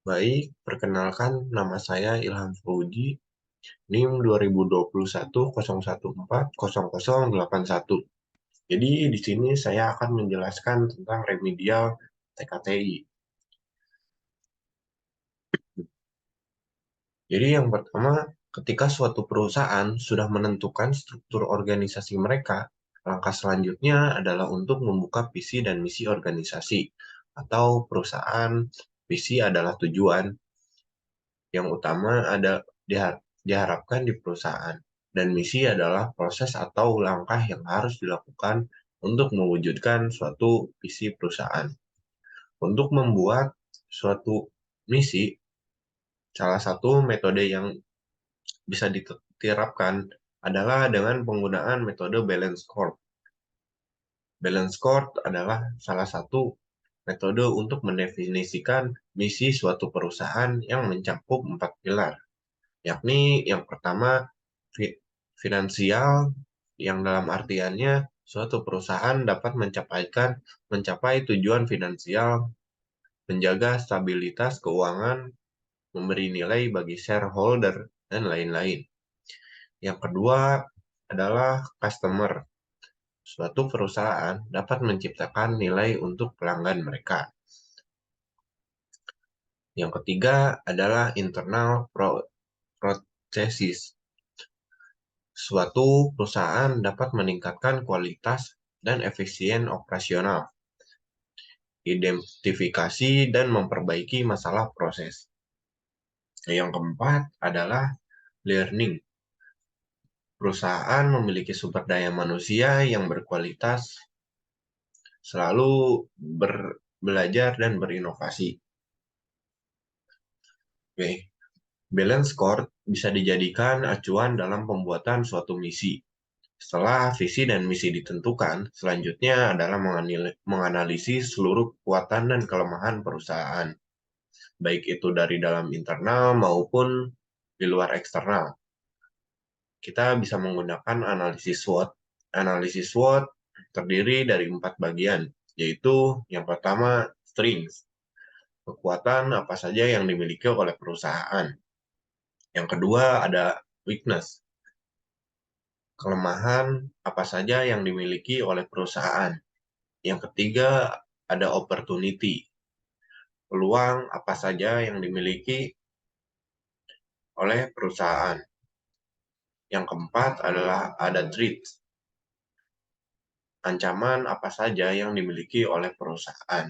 Baik, perkenalkan nama saya Ilham Fauzi, NIM 2021 0140100081. Jadi di sini saya akan menjelaskan tentang remedial TKTI. Jadi yang pertama, ketika suatu perusahaan sudah menentukan struktur organisasi mereka, langkah selanjutnya adalah untuk membuka visi dan misi organisasi atau perusahaan. Visi adalah tujuan yang utama diharapkan di perusahaan, dan misi adalah proses atau langkah yang harus dilakukan untuk mewujudkan suatu visi perusahaan. Untuk membuat suatu misi, salah satu metode yang bisa diterapkan adalah dengan penggunaan metode balance score. Balance score adalah salah satu metode untuk mendefinisikan misi suatu perusahaan yang mencakup 4 pilar, yakni yang pertama finansial, yang dalam artiannya suatu perusahaan dapat mencapai tujuan finansial, menjaga stabilitas keuangan, memberi nilai bagi shareholder, dan lain-lain. Yang kedua adalah customer. Suatu perusahaan dapat menciptakan nilai untuk pelanggan mereka. Yang ketiga adalah internal processes. Suatu perusahaan dapat meningkatkan kualitas dan efisien operasional, identifikasi dan memperbaiki masalah proses. Yang keempat adalah learning. Perusahaan memiliki sumber daya manusia yang berkualitas, selalu belajar dan berinovasi. Oke. Balance score bisa dijadikan acuan dalam pembuatan suatu misi. Setelah visi dan misi ditentukan, selanjutnya adalah menganalisis seluruh kekuatan dan kelemahan perusahaan, baik itu dari dalam internal maupun di luar eksternal. Kita bisa menggunakan analisis SWOT. Analisis SWOT terdiri dari 4 bagian, yaitu yang pertama strengths, kekuatan apa saja yang dimiliki oleh perusahaan. Yang kedua ada weakness, kelemahan apa saja yang dimiliki oleh perusahaan. Yang ketiga ada opportunity, peluang apa saja yang dimiliki oleh perusahaan. Yang keempat adalah ada threat, ancaman apa saja yang dimiliki oleh perusahaan.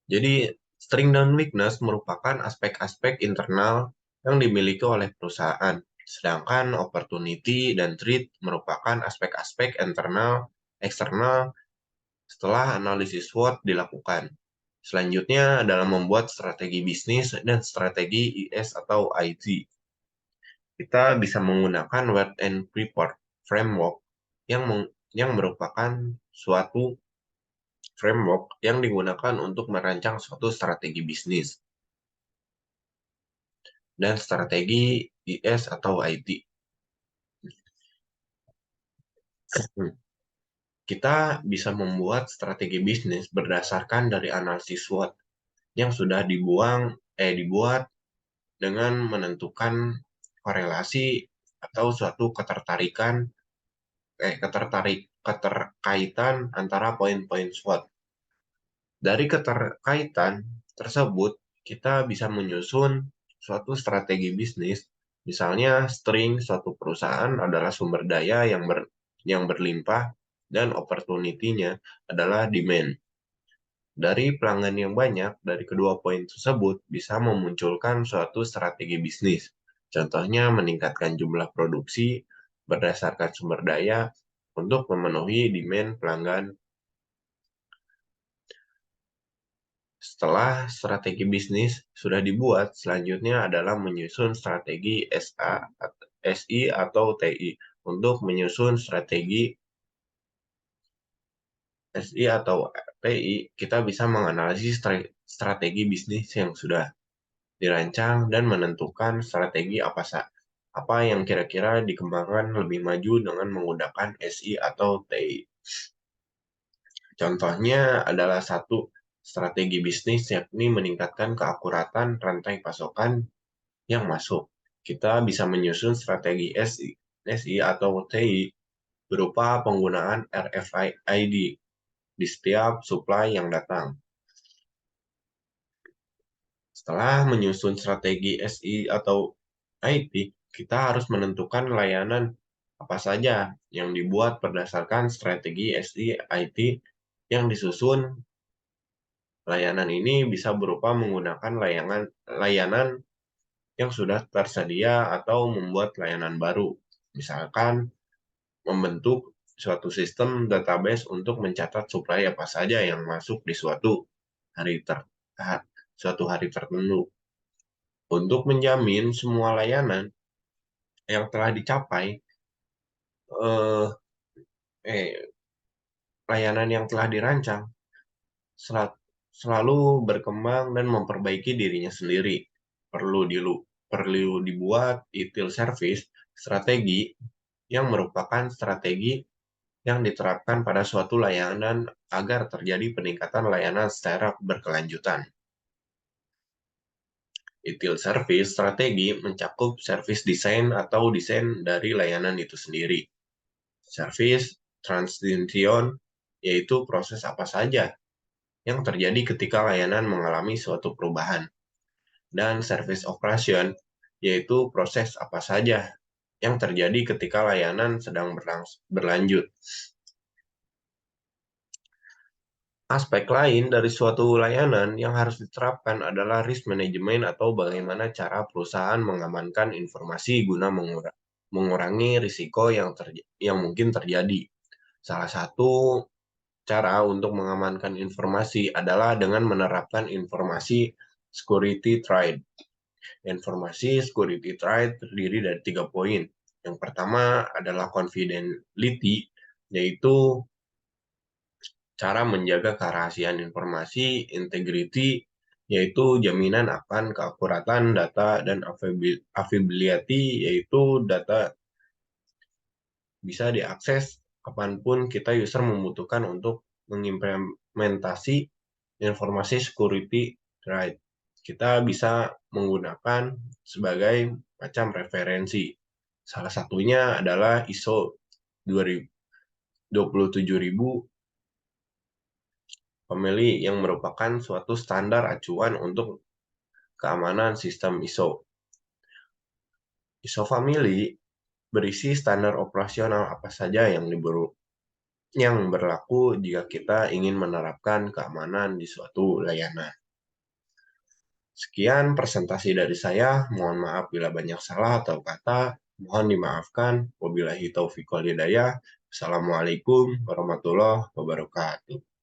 Jadi strength dan weakness merupakan aspek-aspek internal yang dimiliki oleh perusahaan, sedangkan opportunity dan threat merupakan aspek-aspek internal eksternal setelah analisis SWOT dilakukan. Selanjutnya adalah membuat strategi bisnis dan strategi IS atau IT. Kita bisa menggunakan Word and Report Framework yang merupakan suatu framework yang digunakan untuk merancang suatu strategi bisnis dan strategi IS atau IT. Kita bisa membuat strategi bisnis berdasarkan dari analisis SWOT yang sudah dibuat dengan menentukan korelasi atau suatu keterkaitan antara poin-poin SWOT. Dari keterkaitan tersebut, kita bisa menyusun suatu strategi bisnis. Misalnya, strength suatu perusahaan adalah sumber daya yang berlimpah dan opportunity-nya adalah demand. Dari pelanggan yang banyak, dari kedua poin tersebut bisa memunculkan suatu strategi bisnis. Contohnya meningkatkan jumlah produksi berdasarkan sumber daya untuk memenuhi demand pelanggan. Setelah strategi bisnis sudah dibuat, selanjutnya adalah menyusun strategi SI atau TI. Untuk menyusun strategi SI atau TI, kita bisa menganalisis strategi bisnis yang sudah dirancang dan menentukan strategi apa yang kira-kira dikembangkan lebih maju dengan menggunakan SI atau TI. Contohnya adalah satu strategi bisnis yakni meningkatkan keakuratan rantai pasokan yang masuk. Kita bisa menyusun strategi SI atau TI berupa penggunaan RFID di setiap supply yang datang. Setelah menyusun strategi SI atau IT, kita harus menentukan layanan apa saja yang dibuat berdasarkan strategi SI IT yang disusun. Layanan ini bisa berupa menggunakan layanan yang sudah tersedia atau membuat layanan baru. Misalkan membentuk suatu sistem database untuk mencatat supply apa saja yang masuk di hari ter suatu hari tertentu. Untuk menjamin semua layanan yang telah dicapai, eh, eh, layanan yang telah dirancang selalu berkembang dan memperbaiki dirinya sendiri. Perlu dibuat detail service strategi yang merupakan strategi yang diterapkan pada suatu layanan agar terjadi peningkatan layanan secara berkelanjutan. Detail service strategi mencakup service design atau desain dari layanan itu sendiri. Service transition yaitu proses apa saja yang terjadi ketika layanan mengalami suatu perubahan. Dan service operation yaitu proses apa saja yang terjadi ketika layanan sedang berlanjut. Aspek lain dari suatu layanan yang harus diterapkan adalah risk management atau bagaimana cara perusahaan mengamankan informasi guna mengurangi risiko yang mungkin terjadi. Salah satu cara untuk mengamankan informasi adalah dengan menerapkan informasi security trade. Informasi security trade terdiri dari 3 poin. Yang pertama adalah confidentiality, yaitu cara menjaga kerahasiaan informasi, integrity, yaitu jaminan akan keakuratan data, dan availability, yaitu data bisa diakses kapanpun kita user membutuhkan untuk mengimplementasi informasi security right. Kita bisa menggunakan sebagai macam referensi. Salah satunya adalah ISO 27000 Family yang merupakan suatu standar acuan untuk keamanan sistem ISO. ISO Family berisi standar operasional apa saja yang berlaku jika kita ingin menerapkan keamanan di suatu layanan. Sekian presentasi dari saya. Mohon maaf bila banyak salah atau kata. Mohon dimaafkan. Wabillahi taufiq wal hidayah. Assalamualaikum warahmatullahi wabarakatuh.